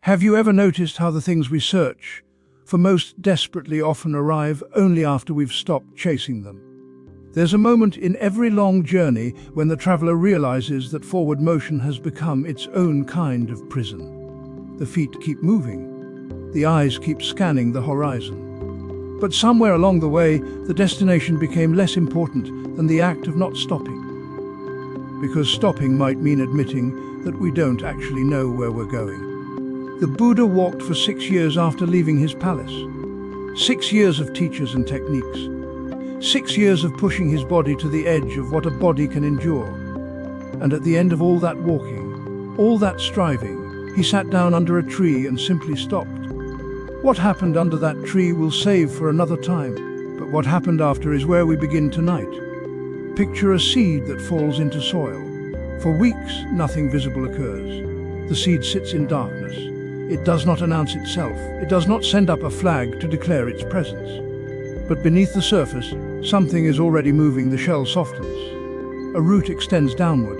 Have you ever noticed how the things we search for most desperately often arrive only after we've stopped chasing them? There's a moment in every long journey when the traveler realizes that forward motion has become its own kind of prison. The feet keep moving, the eyes keep scanning the horizon. But somewhere along the way, the destination became less important than the act of not stopping. Because stopping might mean admitting that we don't actually know where we're going. The Buddha walked for 6 years after leaving his palace. 6 years of teachers and techniques. 6 years of pushing his body to the edge of what a body can endure. And at the end of all that walking, all that striving, he sat down under a tree and simply stopped. What happened under that tree we'll save for another time, but what happened after is where we begin tonight. Picture a seed that falls into soil. For weeks, nothing visible occurs. The seed sits in darkness. It does not announce itself. It does not send up a flag to declare its presence. But beneath the surface, something is already moving. The shell softens. A root extends downward.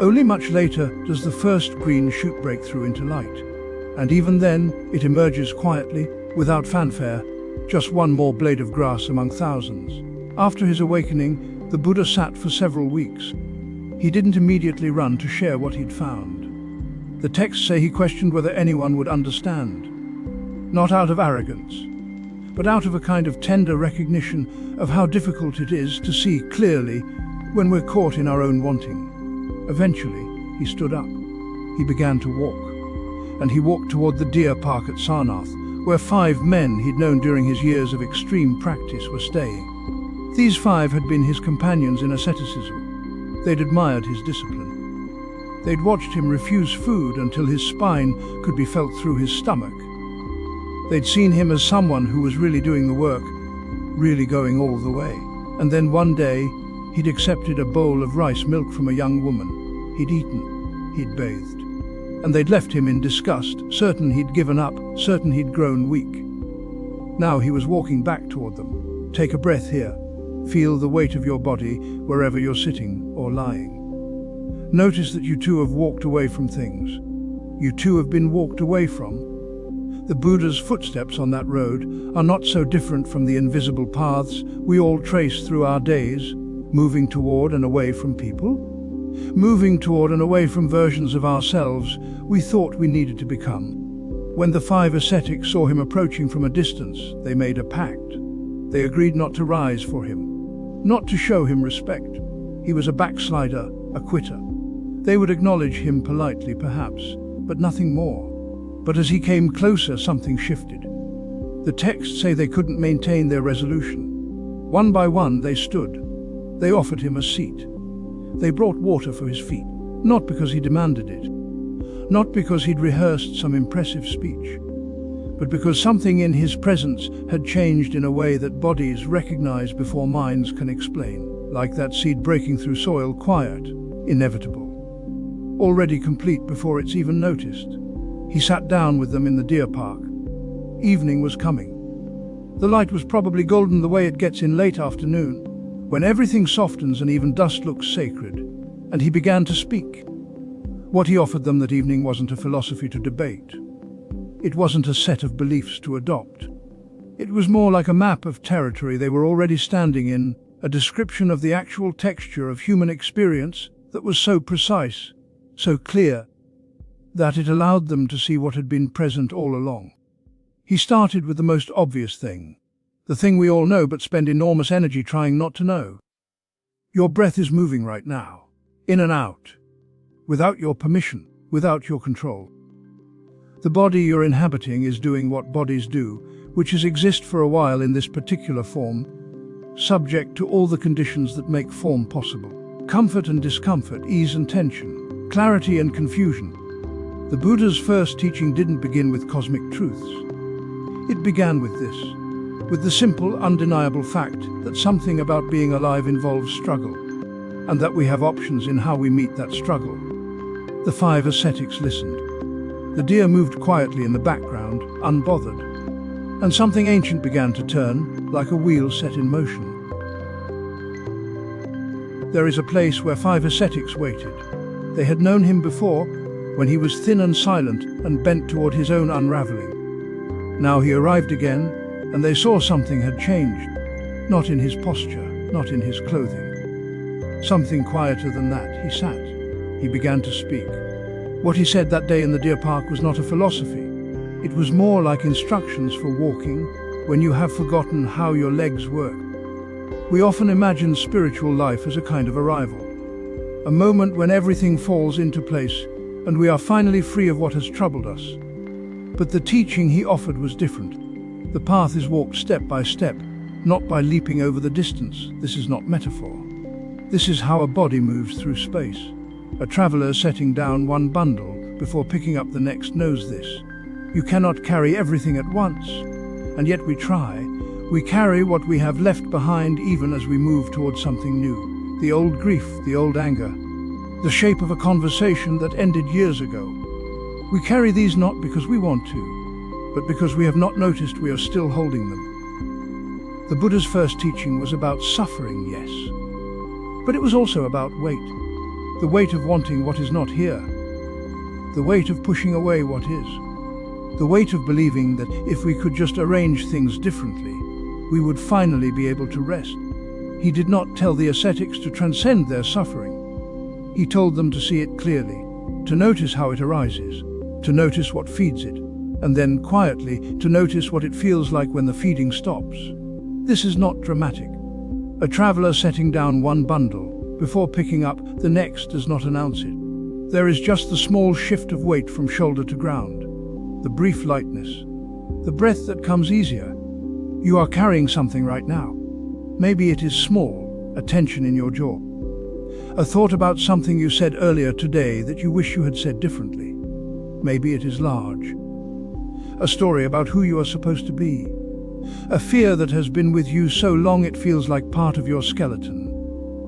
Only much later does the first green shoot break through into light. And even then, it emerges quietly, without fanfare, just one more blade of grass among thousands. After his awakening, the Buddha sat for several weeks. He didn't immediately run to share what he'd found. The texts say he questioned whether anyone would understand. Not out of arrogance, but out of a kind of tender recognition of how difficult it is to see clearly when we're caught in our own wanting. Eventually, he stood up. He began to walk. And he walked toward the deer park at Sarnath, where 5 men he'd known during his years of extreme practice were staying. These 5 had been his companions in asceticism. They'd admired his discipline. They'd watched him refuse food until his spine could be felt through his stomach. They'd seen him as someone who was really doing the work, really going all the way. And then one day, he'd accepted a bowl of rice milk from a young woman. He'd eaten, he'd bathed. And they'd left him in disgust, certain he'd given up, certain he'd grown weak. Now he was walking back toward them. Take a breath here. Feel the weight of your body wherever you're sitting or lying. Notice that you too have walked away from things. You too have been walked away from. The Buddha's footsteps on that road are not so different from the invisible paths we all trace through our days, moving toward and away from people, moving toward and away from versions of ourselves we thought we needed to become. When the 5 ascetics saw him approaching from a distance, they made a pact. They agreed not to rise for him, not to show him respect. He was a backslider, a quitter. They would acknowledge him politely, perhaps, but nothing more. But as he came closer, something shifted. The texts say they couldn't maintain their resolution. One by one, they stood. They offered him a seat. They brought water for his feet, not because he demanded it, not because he'd rehearsed some impressive speech, but because something in his presence had changed in a way that bodies recognize before minds can explain, like that seed breaking through soil, quiet, inevitable, already complete before it's even noticed. He sat down with them in the deer park. Evening was coming. The light was probably golden the way it gets in late afternoon, when everything softens and even dust looks sacred, and he began to speak. What he offered them that evening wasn't a philosophy to debate. It wasn't a set of beliefs to adopt. It was more like a map of territory they were already standing in, a description of the actual texture of human experience that was so precise, so clear, that it allowed them to see what had been present all along. He started with the most obvious thing, the thing we all know but spend enormous energy trying not to know. Your breath is moving right now, in and out, without your permission, without your control. The body you're inhabiting is doing what bodies do, which is exist for a while in this particular form, subject to all the conditions that make form possible. Comfort and discomfort, ease and tension, clarity and confusion. The Buddha's first teaching didn't begin with cosmic truths. It began with this, with the simple, undeniable fact that something about being alive involves struggle, and that we have options in how we meet that struggle. The 5 ascetics listened. The deer moved quietly in the background, unbothered, and something ancient began to turn, like a wheel set in motion. There is a place where 5 ascetics waited. They had known him before, when he was thin and silent and bent toward his own unraveling. Now he arrived again, and they saw something had changed. Not in his posture, not in his clothing. Something quieter than that. He sat. He began to speak. What he said that day in the deer park was not a philosophy. It was more like instructions for walking when you have forgotten how your legs work. We often imagine spiritual life as a kind of arrival, a moment when everything falls into place and we are finally free of what has troubled us. But the teaching he offered was different. The path is walked step by step, not by leaping over the distance. This is not metaphor. This is how a body moves through space. A traveler setting down one bundle before picking up the next knows this. You cannot carry everything at once, and yet we try. We carry what we have left behind even as we move towards something new. The old grief, the old anger, the shape of a conversation that ended years ago. We carry these not because we want to, but because we have not noticed we are still holding them. The Buddha's first teaching was about suffering, yes, but it was also about weight. The weight of wanting what is not here. The weight of pushing away what is. The weight of believing that if we could just arrange things differently, we would finally be able to rest. He did not tell the ascetics to transcend their suffering. He told them to see it clearly, to notice how it arises, to notice what feeds it, and then quietly to notice what it feels like when the feeding stops. This is not dramatic. A traveler setting down one bundle before picking up the next does not announce it. There is just the small shift of weight from shoulder to ground, the brief lightness, the breath that comes easier. You are carrying something right now. Maybe it is small, a tension in your jaw. A thought about something you said earlier today that you wish you had said differently. Maybe it is large. A story about who you are supposed to be. A fear that has been with you so long it feels like part of your skeleton.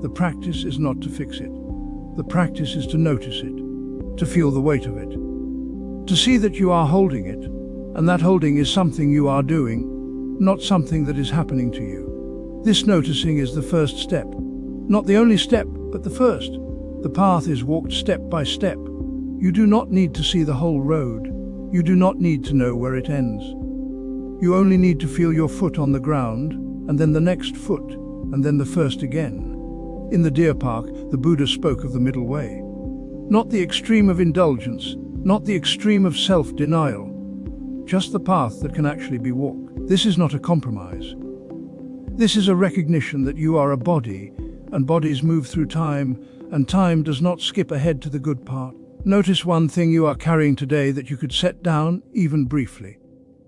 The practice is not to fix it. The practice is to notice it, to feel the weight of it, to see that you are holding it, and that holding is something you are doing, not something that is happening to you. This noticing is the first step. Not the only step, but the first. The path is walked step by step. You do not need to see the whole road. You do not need to know where it ends. You only need to feel your foot on the ground, and then the next foot, and then the first again. In the deer park, the Buddha spoke of the middle way. Not the extreme of indulgence, not the extreme of self-denial, just the path that can actually be walked. This is not a compromise. This is a recognition that you are a body, and bodies move through time, and time does not skip ahead to the good part. Notice one thing you are carrying today that you could set down, even briefly.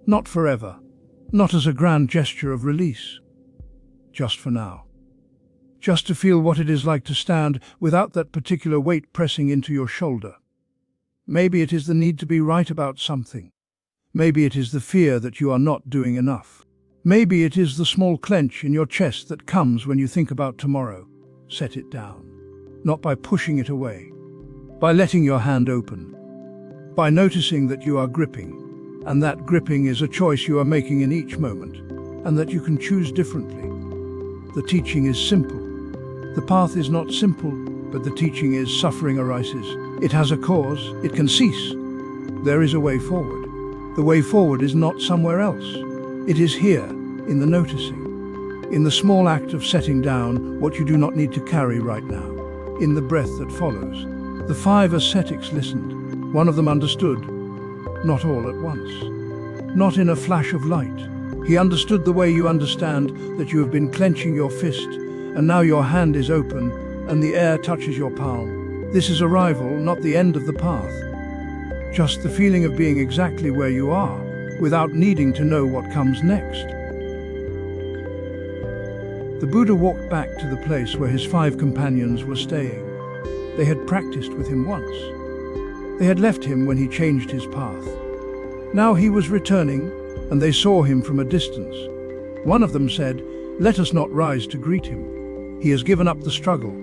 Not forever, not as a grand gesture of release. Just for now. Just to feel what it is like to stand without that particular weight pressing into your shoulder. Maybe it is the need to be right about something. Maybe it is the fear that you are not doing enough. Maybe it is the small clench in your chest that comes when you think about tomorrow. Set it down. Not by pushing it away. By letting your hand open. By noticing that you are gripping. And that gripping is a choice you are making in each moment. And that you can choose differently. The teaching is simple. The path is not simple, but the teaching is suffering arises. It has a cause. It can cease. There is a way forward. The way forward is not somewhere else. It is here, in the noticing. In the small act of setting down what you do not need to carry right now. In the breath that follows. The 5 ascetics listened. One of them understood. Not all at once. Not in a flash of light. He understood the way you understand that you have been clenching your fist, and now your hand is open, and the air touches your palm. This is arrival, not the end of the path. Just the feeling of being exactly where you are, without needing to know what comes next. The Buddha walked back to the place where his 5 companions were staying. They had practiced with him once. They had left him when he changed his path. Now he was returning, and they saw him from a distance. One of them said, "Let us not rise to greet him. He has given up the struggle."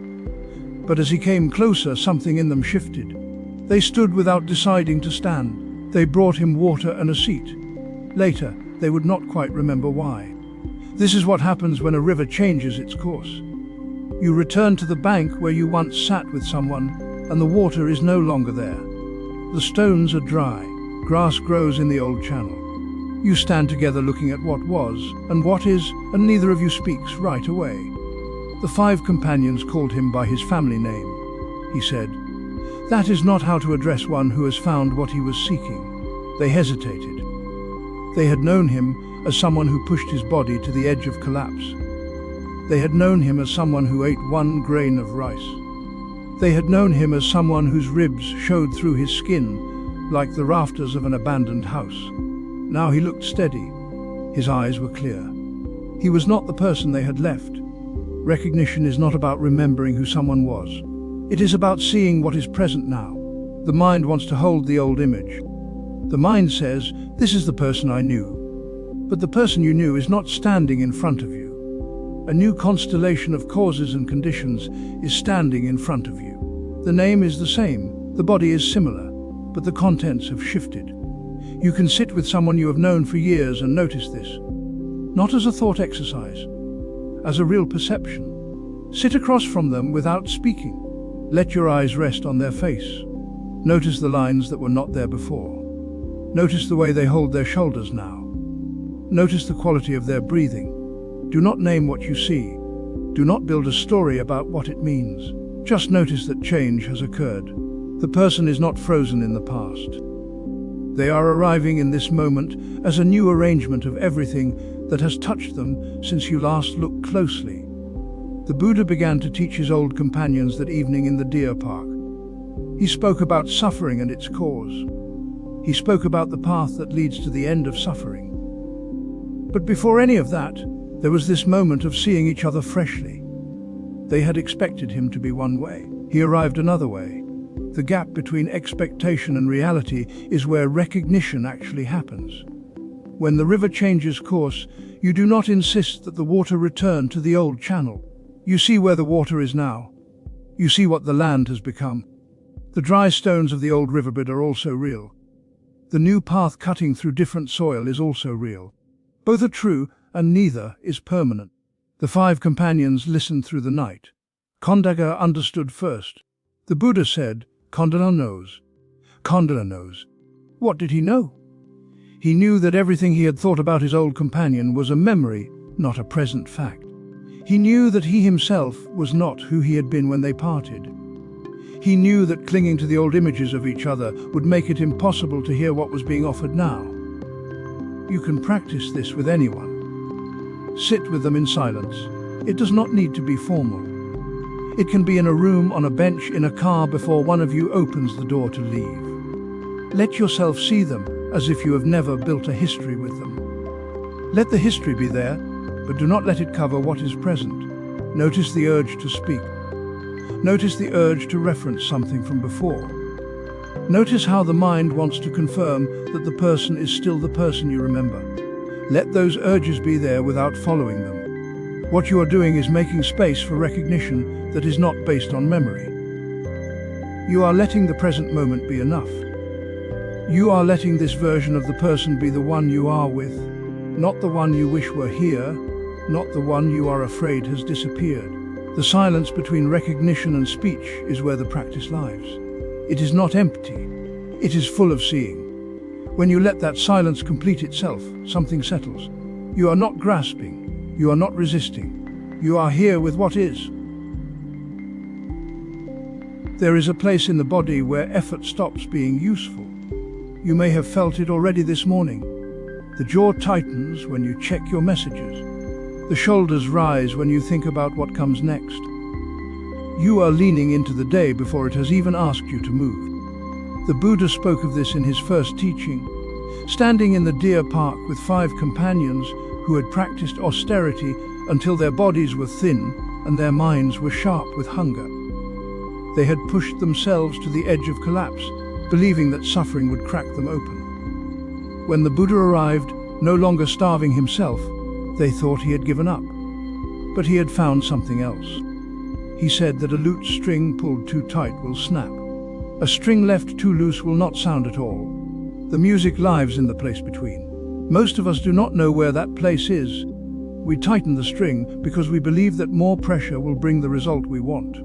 But as he came closer, something in them shifted. They stood without deciding to stand. They brought him water and a seat. Later, they would not quite remember why. This is what happens when a river changes its course. You return to the bank where you once sat with someone, and the water is no longer there. The stones are dry. Grass grows in the old channel. You stand together looking at what was and what is, and neither of you speaks right away. The 5 companions called him by his family name. He said, "That is not how to address one who has found what he was seeking." They hesitated. They had known him as someone who pushed his body to the edge of collapse. They had known him as someone who ate 1 grain of rice. They had known him as someone whose ribs showed through his skin like the rafters of an abandoned house. Now he looked steady. His eyes were clear. He was not the person they had left. Recognition is not about remembering who someone was. It is about seeing what is present now. The mind wants to hold the old image. The mind says, "This is the person I knew." But the person you knew is not standing in front of you. A new constellation of causes and conditions is standing in front of you. The name is the same, the body is similar, but the contents have shifted. You can sit with someone you have known for years and notice this. Not as a thought exercise, as a real perception. Sit across from them without speaking. Let your eyes rest on their face. Notice the lines that were not there before. Notice the way they hold their shoulders now. Notice the quality of their breathing. Do not name what you see. Do not build a story about what it means. Just notice that change has occurred. The person is not frozen in the past. They are arriving in this moment as a new arrangement of everything that has touched them since you last looked closely. The Buddha began to teach his old companions that evening in the deer park. He spoke about suffering and its cause. He spoke about the path that leads to the end of suffering. But before any of that, there was this moment of seeing each other freshly. They had expected him to be one way. He arrived another way. The gap between expectation and reality is where recognition actually happens. When the river changes course, you do not insist that the water return to the old channel. You see where the water is now. You see what the land has become. The dry stones of the old riverbed are also real. The new path cutting through different soil is also real. Both are true, and neither is permanent. The 5 companions listened through the night. Kondaga understood first. The Buddha said, "Kondala knows." Kondala knows. What did he know? He knew that everything he had thought about his old companion was a memory, not a present fact. He knew that he himself was not who he had been when they parted. He knew that clinging to the old images of each other would make it impossible to hear what was being offered now. You can practice this with anyone. Sit with them in silence. It does not need to be formal. It can be in a room, on a bench, in a car before one of you opens the door to leave. Let yourself see them as if you have never built a history with them. Let the history be there, but do not let it cover what is present. Notice the urge to speak. Notice the urge to reference something from before. Notice how the mind wants to confirm that the person is still the person you remember. Let those urges be there without following them. What you are doing is making space for recognition that is not based on memory. You are letting the present moment be enough. You are letting this version of the person be the one you are with, not the one you wish were here, not the one you are afraid has disappeared. The silence between recognition and speech is where the practice lies. It is not empty. It is full of seeing. When you let that silence complete itself, something settles. You are not grasping. You are not resisting. You are here with what is. There is a place in the body where effort stops being useful. You may have felt it already this morning. The jaw tightens when you check your messages. The shoulders rise when you think about what comes next. You are leaning into the day before it has even asked you to move. The Buddha spoke of this in his first teaching. Standing in the deer park with 5 companions who had practiced austerity until their bodies were thin and their minds were sharp with hunger. They had pushed themselves to the edge of collapse, believing that suffering would crack them open. When the Buddha arrived, no longer starving himself, they thought he had given up. But he had found something else. He said that a lute string pulled too tight will snap. A string left too loose will not sound at all. The music lives in the place between. Most of us do not know where that place is. We tighten the string because we believe that more pressure will bring the result we want.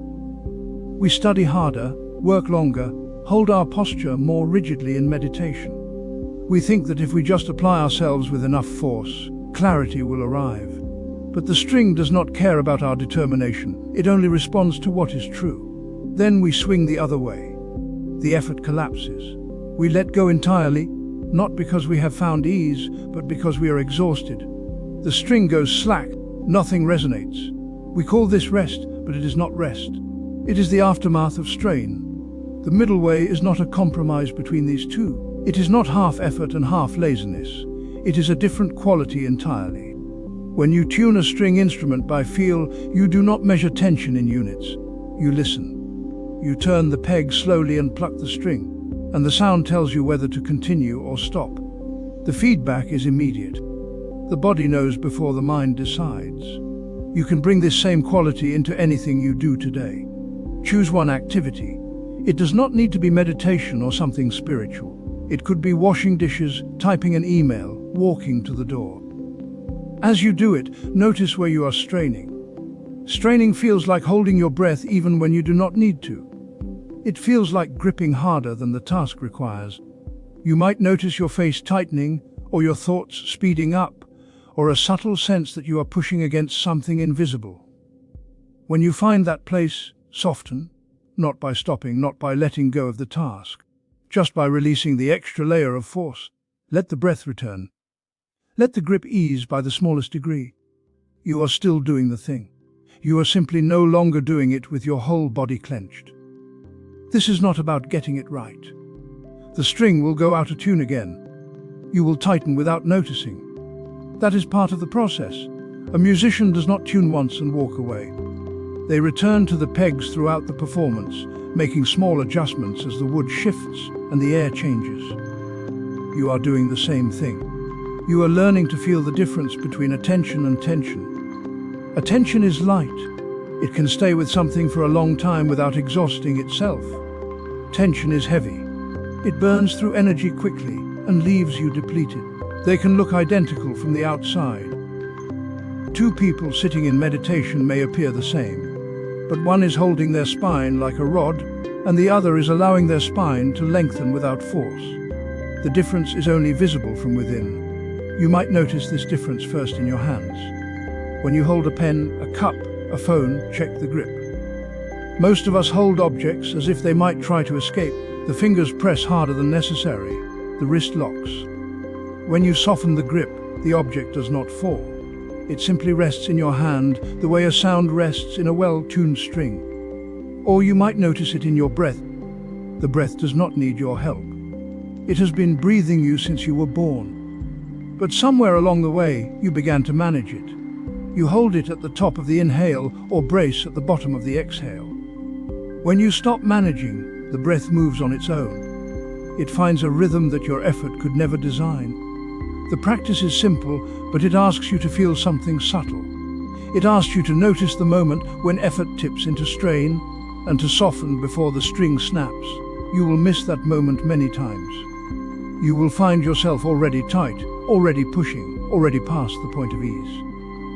We study harder, work longer, hold our posture more rigidly in meditation. We think that if we just apply ourselves with enough force, clarity will arrive. But the string does not care about our determination. It only responds to what is true. Then we swing the other way. The effort collapses. We let go entirely, not because we have found ease, but because we are exhausted. The string goes slack. Nothing resonates. We call this rest, but it is not rest. It is the aftermath of strain. The middle way is not a compromise between these two. It is not half effort and half laziness. It is a different quality entirely. When you tune a string instrument by feel, you do not measure tension in units. You listen. You turn the peg slowly and pluck the string, and the sound tells you whether to continue or stop. The feedback is immediate. The body knows before the mind decides. You can bring this same quality into anything you do today. Choose one activity. It does not need to be meditation or something spiritual. It could be washing dishes, typing an email, walking to the door. As you do it, notice where you are straining. Straining feels like holding your breath even when you do not need to. It feels like gripping harder than the task requires. You might notice your face tightening, or your thoughts speeding up, or a subtle sense that you are pushing against something invisible. When you find that place, soften, not by stopping, not by letting go of the task, just by releasing the extra layer of force. Let the breath return. Let the grip ease by the smallest degree. You are still doing the thing. You are simply no longer doing it with your whole body clenched. This is not about getting it right. The string will go out of tune again. You will tighten without noticing. That is part of the process. A musician does not tune once and walk away. They return to the pegs throughout the performance, making small adjustments as the wood shifts and the air changes. You are doing the same thing. You are learning to feel the difference between attention and tension. Attention is light. It can stay with something for a long time without exhausting itself. Tension is heavy. It burns through energy quickly and leaves you depleted. They can look identical from the outside. Two people sitting in meditation may appear the same, but one is holding their spine like a rod, and the other is allowing their spine to lengthen without force. The difference is only visible from within. You might notice this difference first in your hands. When you hold a pen, a cup, a phone, check the grip. Most of us hold objects as if they might try to escape. The fingers press harder than necessary. The wrist locks. When you soften the grip, the object does not fall. It simply rests in your hand the way a sound rests in a well-tuned string. Or you might notice it in your breath. The breath does not need your help. It has been breathing you since you were born. But somewhere along the way, you began to manage it. You hold it at the top of the inhale or brace at the bottom of the exhale. When you stop managing, the breath moves on its own. It finds a rhythm that your effort could never design. The practice is simple, but it asks you to feel something subtle. It asks you to notice the moment when effort tips into strain and to soften before the string snaps. You will miss that moment many times. You will find yourself already tight, already pushing, already past the point of ease.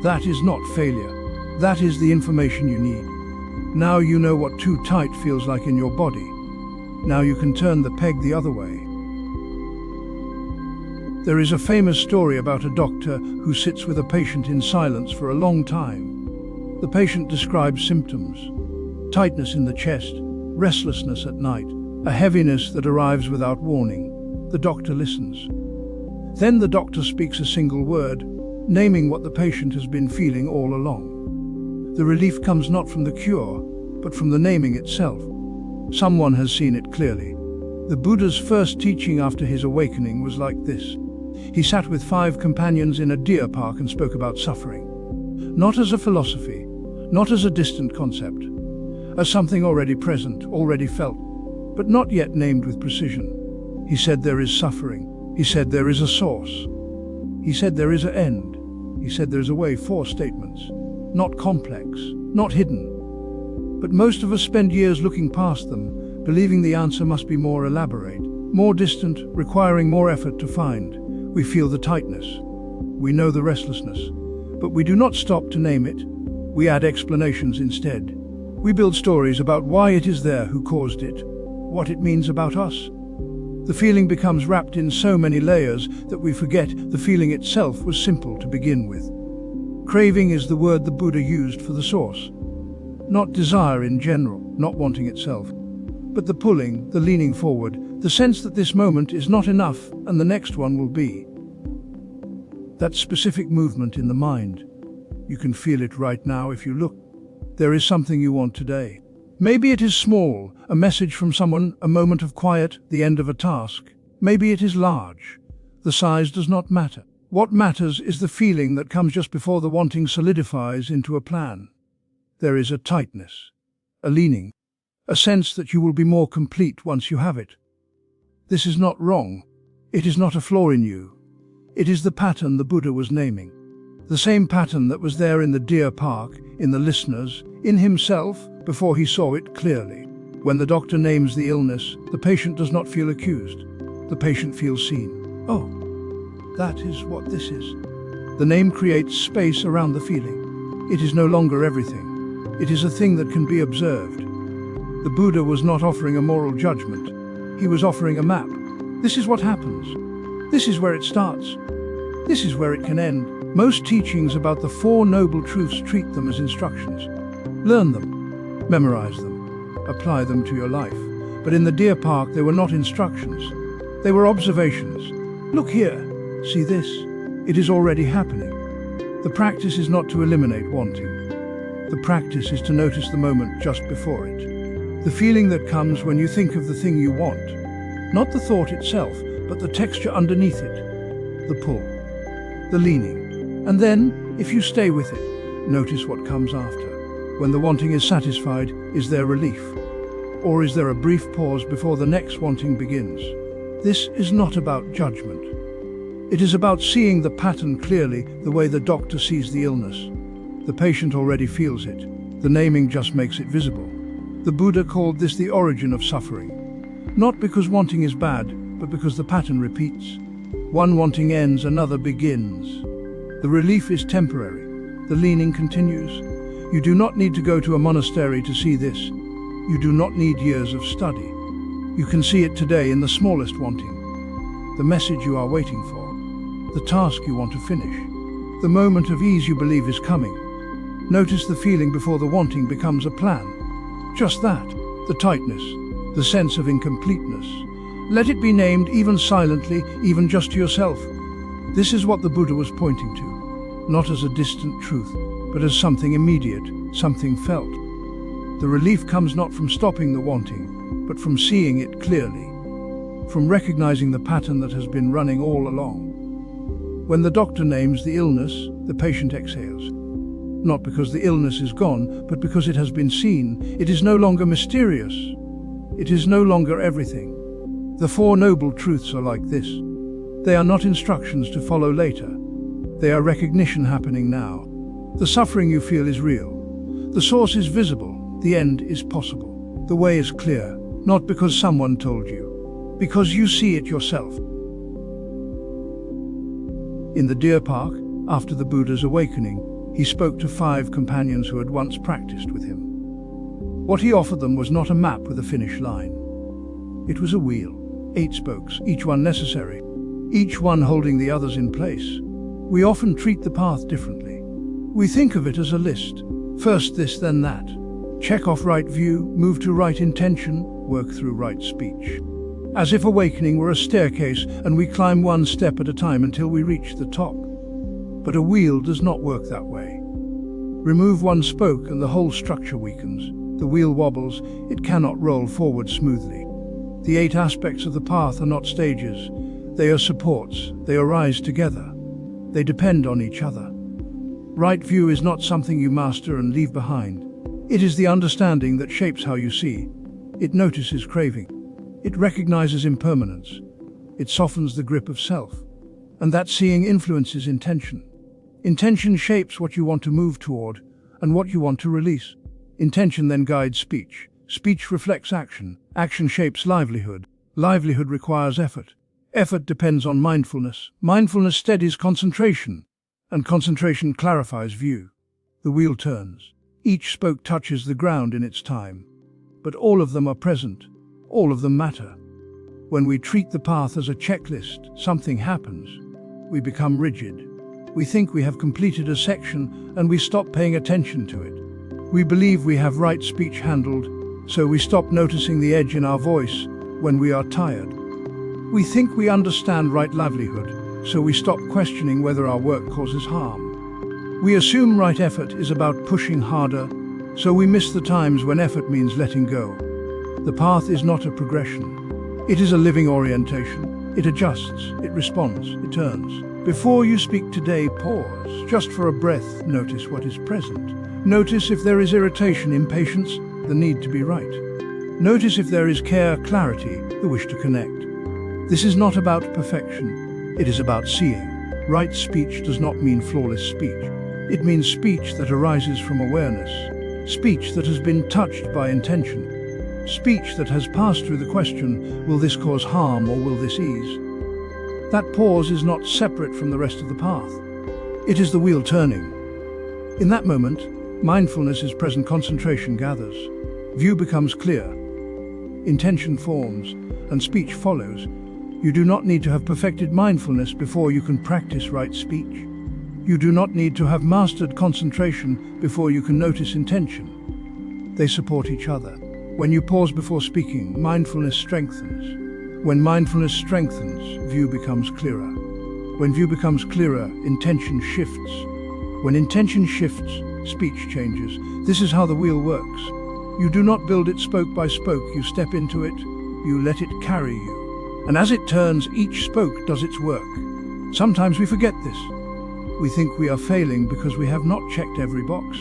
That is not failure. That is the information you need. Now you know what too tight feels like in your body. Now you can turn the peg the other way. There is a famous story about a doctor who sits with a patient in silence for a long time. The patient describes symptoms: tightness in the chest, restlessness at night, a heaviness that arrives without warning. The doctor listens. Then the doctor speaks a single word, naming what the patient has been feeling all along. The relief comes not from the cure, but from the naming itself. Someone has seen it clearly. The Buddha's first teaching after his awakening was like this. He sat with 5 companions in a deer park and spoke about suffering. Not as a philosophy, not as a distant concept, as something already present, already felt, but not yet named with precision. He said there is suffering. He said there is a source. He said there is an end. He said there is a way. 4 statements. Not complex, not hidden. But most of us spend years looking past them, believing the answer must be more elaborate, more distant, requiring more effort to find. We feel the tightness. We know the restlessness. But we do not stop to name it. We add explanations instead. We build stories about why it is there, who caused it, what it means about us. The feeling becomes wrapped in so many layers that we forget the feeling itself was simple to begin with. Craving is the word the Buddha used for the source. Not desire in general, not wanting itself, but the pulling, the leaning forward, the sense that this moment is not enough and the next one will be. That specific movement in the mind. You can feel it right now if you look. There is something you want today. Maybe it is small, a message from someone, a moment of quiet, the end of a task. Maybe it is large. The size does not matter. What matters is the feeling that comes just before the wanting solidifies into a plan. There is a tightness, a leaning, a sense that you will be more complete once you have it. This is not wrong. It is not a flaw in you. It is the pattern the Buddha was naming. The same pattern that was there in the deer park, in the listeners, in himself, before he saw it clearly. When the doctor names the illness, the patient does not feel accused. The patient feels seen. Oh, that is what this is. The name creates space around the feeling. It is no longer everything. It is a thing that can be observed. The Buddha was not offering a moral judgment. He was offering a map. This is what happens. This is where it starts. This is where it can end. Most teachings about the Four Noble Truths treat them as instructions. Learn them, memorize them, apply them to your life. But in the deer park, they were not instructions. They were observations. Look here, see this? It is already happening. The practice is not to eliminate wanting. The practice is to notice the moment just before it. The feeling that comes when you think of the thing you want. Not the thought itself, but the texture underneath it. The pull, the leaning. And then, if you stay with it, notice what comes after. When the wanting is satisfied, is there relief? Or is there a brief pause before the next wanting begins? This is not about judgment. It is about seeing the pattern clearly, the way the doctor sees the illness. The patient already feels it. The naming just makes it visible. The Buddha called this the origin of suffering. Not because wanting is bad, but because the pattern repeats. One wanting ends, another begins. The relief is temporary. The leaning continues. You do not need to go to a monastery to see this. You do not need years of study. You can see it today in the smallest wanting. The message you are waiting for. The task you want to finish. The moment of ease you believe is coming. Notice the feeling before the wanting becomes a plan. Just that. The tightness. The sense of incompleteness. Let it be named, even silently, even just to yourself. This is what the Buddha was pointing to, not as a distant truth, but as something immediate, something felt. The relief comes not from stopping the wanting, but from seeing it clearly, from recognizing the pattern that has been running all along. When the doctor names the illness, the patient exhales. Not because the illness is gone, but because it has been seen. It is no longer mysterious. It is no longer everything. The Four Noble Truths are like this. They are not instructions to follow later. They are recognition happening now. The suffering you feel is real. The source is visible. The end is possible. The way is clear, not because someone told you, because you see it yourself. In the deer park, after the Buddha's awakening, he spoke to 5 companions who had once practiced with him. What he offered them was not a map with a finish line. It was a wheel, 8 spokes, each one necessary, each one holding the others in place. We often treat the path differently. We think of it as a list. First this, then that. Check off right view, move to right intention, work through right speech. As if awakening were a staircase and we climb one step at a time until we reach the top. But a wheel does not work that way. Remove one spoke and the whole structure weakens. The wheel wobbles, it cannot roll forward smoothly. The 8 aspects of the path are not stages. They are supports. They arise together. They depend on each other. Right view is not something you master and leave behind. It is the understanding that shapes how you see. It notices craving. It recognizes impermanence. It softens the grip of self. And that seeing influences intention. Intention shapes what you want to move toward and what you want to release. Intention then guides speech. Speech reflects action. Action shapes livelihood. Livelihood requires effort. Effort depends on mindfulness. Mindfulness steadies concentration, and concentration clarifies view. The wheel turns. Each spoke touches the ground in its time, but all of them are present. all of them matter. When we treat the path as a checklist, something happens. We become rigid. We think we have completed a section and we stop paying attention to it. We believe we have right speech handled, so we stop noticing the edge in our voice when we are tired. We think we understand right livelihood, so we stop questioning whether our work causes harm. We assume right effort is about pushing harder, so we miss the times when effort means letting go. The path is not a progression. It is a living orientation. It adjusts, it responds, it turns. Before you speak today, pause. Just for a breath, notice what is present. Notice if there is irritation, impatience, the need to be right. Notice if there is care, clarity, the wish to connect. This is not about perfection. It is about seeing. Right speech does not mean flawless speech. It means speech that arises from awareness. Speech that has been touched by intention. Speech that has passed through the question, will this cause harm or will this ease? That pause is not separate from the rest of the path. It is the wheel turning. In that moment, mindfulness is present, concentration gathers. View becomes clear. Intention forms, and speech follows. You do not need to have perfected mindfulness before you can practice right speech. You do not need to have mastered concentration before you can notice intention. They support each other. When you pause before speaking, mindfulness strengthens. When mindfulness strengthens, view becomes clearer. When view becomes clearer, intention shifts. When intention shifts, speech changes. This is how the wheel works. You do not build it spoke by spoke. You step into it, you let it carry you. And as it turns, each spoke does its work. Sometimes we forget this. We think we are failing because we have not checked every box.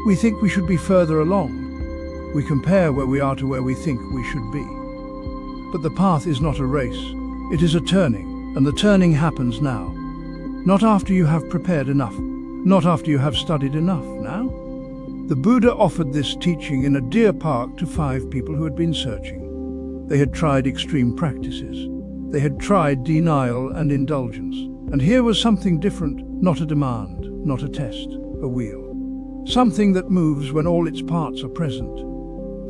We think we should be further along. We compare where we are to where we think we should be. But the path is not a race. It is a turning, and the turning happens now. Not after you have prepared enough. Not after you have studied enough. Now? The Buddha offered this teaching in a deer park to 5 people who had been searching. They had tried extreme practices. They had tried denial and indulgence. And here was something different, not a demand, not a test, a wheel. Something that moves when all its parts are present.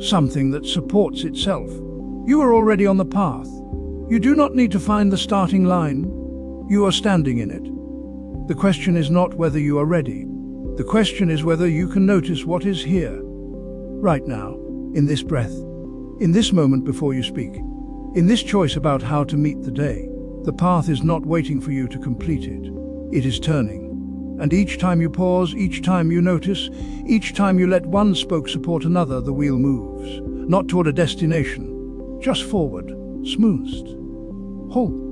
Something that supports itself. You are already on the path. You do not need to find the starting line. You are standing in it. The question is not whether you are ready. The question is whether you can notice what is here, right now, in this breath, in this moment before you speak, in this choice about how to meet the day. The path is not waiting for you to complete it. It is turning. And each time you pause, each time you notice, each time you let one spoke support another, the wheel moves, not toward a destination, just forward, smoothed, whole.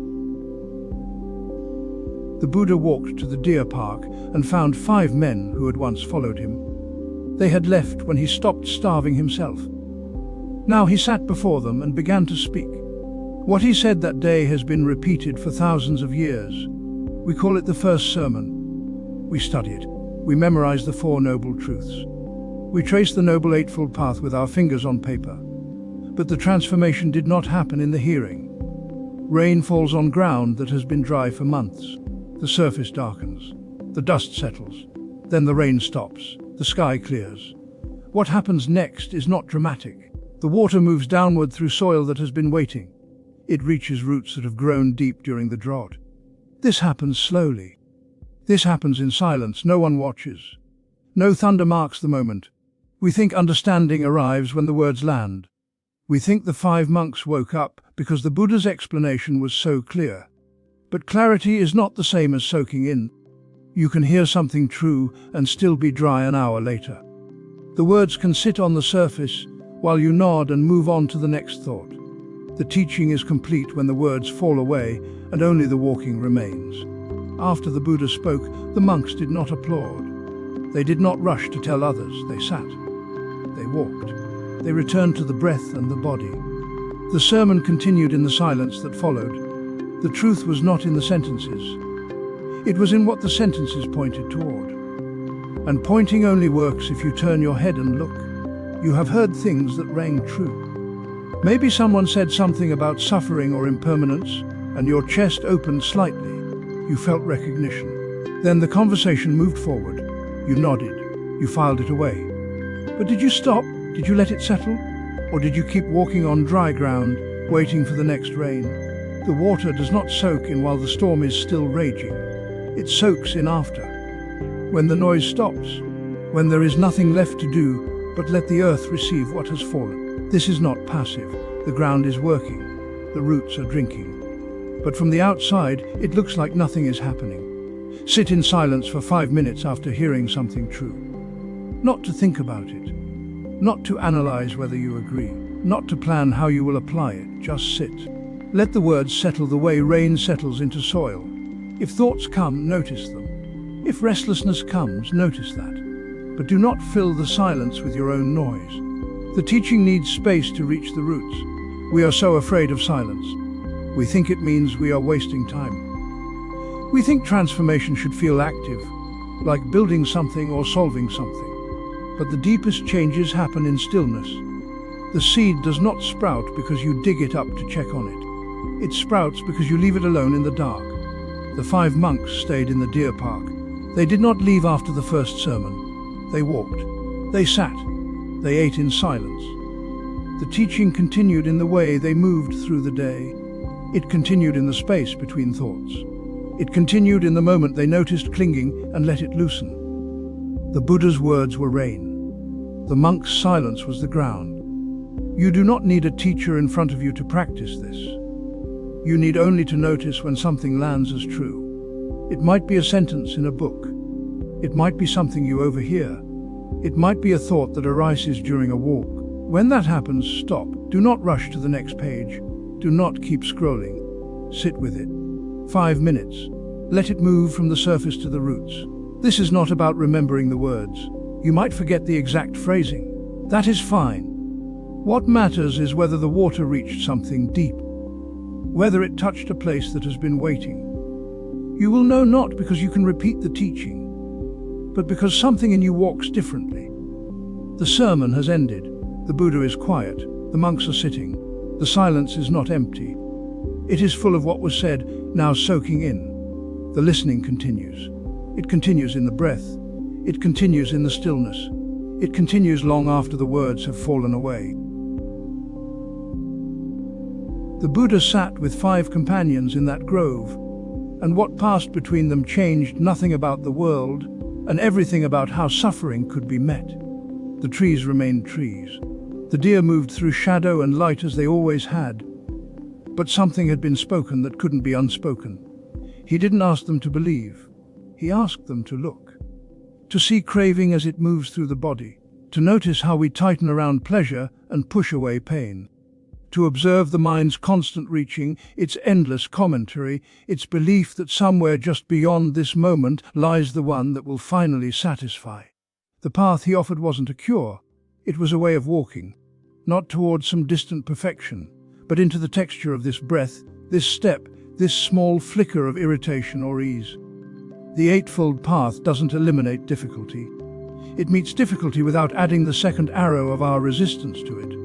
The Buddha walked to the deer park and found 5 men who had once followed him. They had left when he stopped starving himself. Now he sat before them and began to speak. What he said that day has been repeated for thousands of years. We call it the first sermon. We study it. We memorize the 4 noble truths. We trace the Noble Eightfold Path with our fingers on paper. But the transformation did not happen in the hearing. Rain falls on ground that has been dry for months. The surface darkens. The dust settles. Then the rain stops. The sky clears. What happens next is not dramatic. The water moves downward through soil that has been waiting. It reaches roots that have grown deep during the drought. This happens slowly. This happens in silence. No one watches. No thunder marks the moment. We think understanding arrives when the words land. We think the 5 monks woke up because the Buddha's explanation was so clear. But clarity is not the same as soaking in. You can hear something true and still be dry an hour later. The words can sit on the surface while you nod and move on to the next thought. The teaching is complete when the words fall away and only the walking remains. After the Buddha spoke, the monks did not applaud. They did not rush to tell others. They sat. They walked. They returned to the breath and the body. The sermon continued in the silence that followed. The truth was not in the sentences. It was in what the sentences pointed toward. And pointing only works if you turn your head and look. You have heard things that rang true. Maybe someone said something about suffering or impermanence, and your chest opened slightly. You felt recognition. Then the conversation moved forward. You nodded. You filed it away. But did you stop? Did you let it settle? Or did you keep walking on dry ground, waiting for the next rain? The water does not soak in while the storm is still raging. It soaks in after. When the noise stops, when there is nothing left to do but let the earth receive what has fallen. This is not passive. The ground is working. The roots are drinking. But from the outside, it looks like nothing is happening. Sit in silence for 5 minutes after hearing something true. Not to think about it. Not to analyze whether you agree. Not to plan how you will apply it. Just sit. Let the words settle the way rain settles into soil. If thoughts come, notice them. If restlessness comes, notice that. But do not fill the silence with your own noise. The teaching needs space to reach the roots. We are so afraid of silence. We think it means we are wasting time. We think transformation should feel active, like building something or solving something. But the deepest changes happen in stillness. The seed does not sprout because you dig it up to check on it. It sprouts because you leave it alone in the dark. The 5 monks stayed in the deer park. They did not leave after the first sermon. They walked. They sat. They ate in silence. The teaching continued in the way they moved through the day. It continued in the space between thoughts. It continued in the moment they noticed clinging and let it loosen. The Buddha's words were rain. The monk's silence was the ground. You do not need a teacher in front of you to practice this. You need only to notice when something lands as true. It might be a sentence in a book. It might be something you overhear. It might be a thought that arises during a walk. When that happens, stop. Do not rush to the next page. Do not keep scrolling. Sit with it. 5 minutes. Let it move from the surface to the roots. This is not about remembering the words. You might forget the exact phrasing. That is fine. What matters is whether the water reached something deep, whether it touched a place that has been waiting. You will know not because you can repeat the teaching, but because something in you walks differently. The sermon has ended. The Buddha is quiet. The monks are sitting. The silence is not empty. It is full of what was said, now soaking in. The listening continues. It continues in the breath. It continues in the stillness. It continues long after the words have fallen away. The Buddha sat with 5 companions in that grove, and what passed between them changed nothing about the world and everything about how suffering could be met. The trees remained trees. The deer moved through shadow and light as they always had. But something had been spoken that couldn't be unspoken. He didn't ask them to believe. He asked them to look. To see craving as it moves through the body. To notice how we tighten around pleasure and push away pain. To observe the mind's constant reaching, its endless commentary, its belief that somewhere just beyond this moment lies the one that will finally satisfy. The path he offered wasn't a cure. It was a way of walking, not towards some distant perfection, but into the texture of this breath, this step, this small flicker of irritation or ease. The Eightfold Path doesn't eliminate difficulty. It meets difficulty without adding the second arrow of our resistance to it.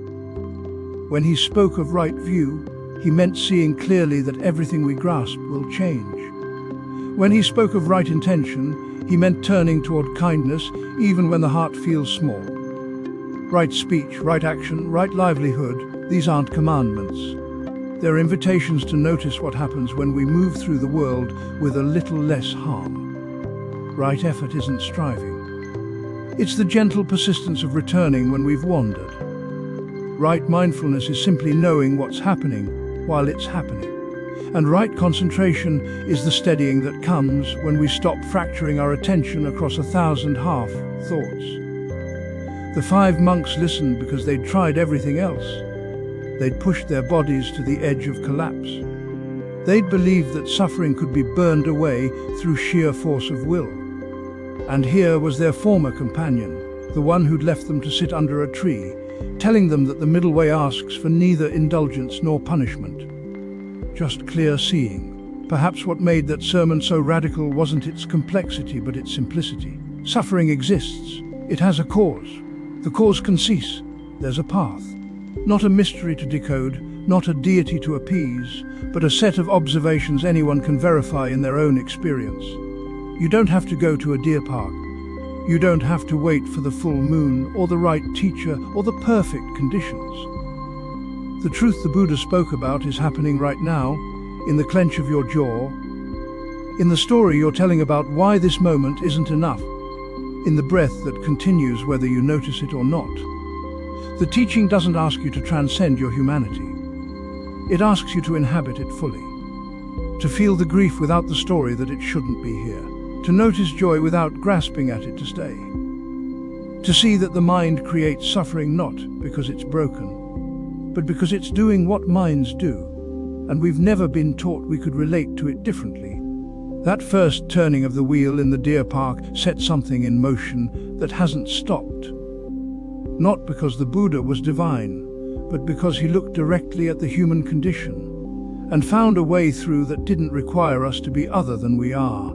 When he spoke of right view, he meant seeing clearly that everything we grasp will change. When he spoke of right intention, he meant turning toward kindness even when the heart feels small. Right speech, right action, right livelihood, these aren't commandments. They're invitations to notice what happens when we move through the world with a little less harm. Right effort isn't striving. It's the gentle persistence of returning when we've wandered. Right mindfulness is simply knowing what's happening while it's happening. And right concentration is the steadying that comes when we stop fracturing our attention across 1,000 half thoughts. The 5 monks listened because they'd tried everything else. They'd pushed their bodies to the edge of collapse. They'd believed that suffering could be burned away through sheer force of will. And here was their former companion, the one who'd left them to sit under a tree, telling them that the middle way asks for neither indulgence nor punishment. Just clear seeing. Perhaps what made that sermon so radical wasn't its complexity, but its simplicity. Suffering exists. It has a cause. The cause can cease. There's a path. Not a mystery to decode, not a deity to appease, but a set of observations anyone can verify in their own experience. You don't have to go to a deer park. You don't have to wait for the full moon, or the right teacher, or the perfect conditions. The truth the Buddha spoke about is happening right now, in the clench of your jaw, in the story you're telling about why this moment isn't enough, in the breath that continues whether you notice it or not. The teaching doesn't ask you to transcend your humanity. It asks you to inhabit it fully, to feel the grief without the story that it shouldn't be here, to notice joy without grasping at it to stay, to see that the mind creates suffering not because it's broken, but because it's doing what minds do, and we've never been taught we could relate to it differently. That first turning of the wheel in the deer park set something in motion that hasn't stopped. Not because the Buddha was divine, but because he looked directly at the human condition and found a way through that didn't require us to be other than we are.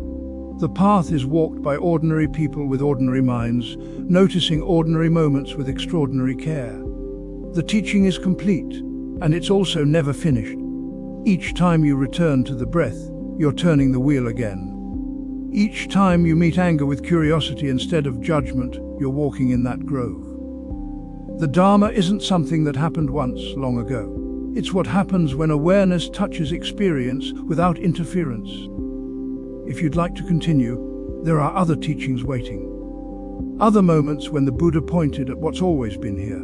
The path is walked by ordinary people with ordinary minds, noticing ordinary moments with extraordinary care. The teaching is complete, and it's also never finished. Each time you return to the breath, you're turning the wheel again. Each time you meet anger with curiosity instead of judgment, you're walking in that grove. The Dharma isn't something that happened once, long ago. It's what happens when awareness touches experience without interference. If you'd like to continue, there are other teachings waiting. Other moments when the Buddha pointed at what's always been here.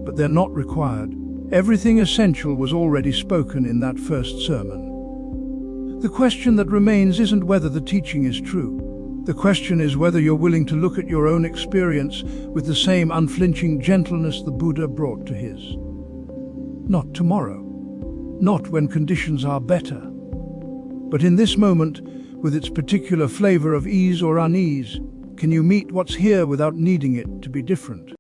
But they're not required. Everything essential was already spoken in that first sermon. The question that remains isn't whether the teaching is true. The question is whether you're willing to look at your own experience with the same unflinching gentleness the Buddha brought to his. Not tomorrow, not when conditions are better, but in this moment, with its particular flavor of ease or unease, can you meet what's here without needing it to be different?